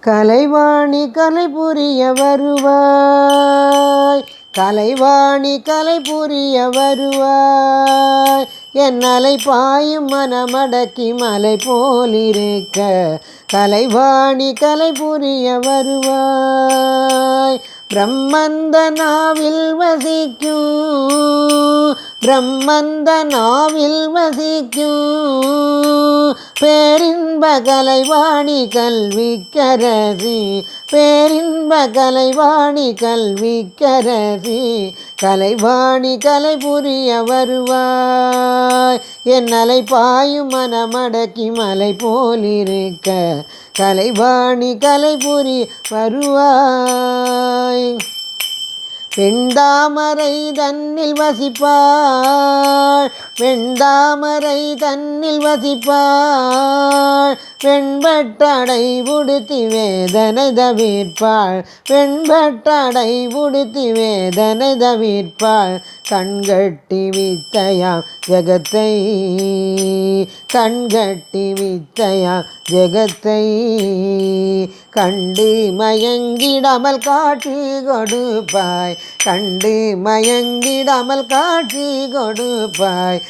கலைவாணி கலை புரிய வருவாய், கலைவாணி கலை புரிய வருவாய். என் அலை பாயும் மனமடக்கி மலை போலிருக்க கலைவாணி கலை புரிய வருவாய். பிரம்மந்த நாவில் வசிக்கும், பிரம்மந்த நாவில் வசிக்கும் பேரின்ப கலைவாணி கல்விக்கரசி, பேரின்ப கலைவாணி கல்விக்கரசி. கலைவாணி கலை புரிய வருவாய். என் அலை பாயும் மனமடக்கி மலை போலிருக்க கலைவாணி கலை புரிய வருவாய். வெண்தாமரை தன்னில் வசிப்பாள், வெண்தாமரை தன்னில் வசிப்பாள். வெண்பட்டடை உடுத்தி வேதனை தவிர்ப்பாள், வெண்பட்டடை உடுத்தி வேதனை தவிர்ப்பாள். கண்கட்டி வித்தையாம் ஜெகத்தை, கண்கட்டி வித்தையாம் ஜெகத்தை. கண்டு மயங்கிடாமல் காட்சி கொடுப்பாய், கண்டு மயங்கிடாமல் காட்சி கொடுப்பாய்.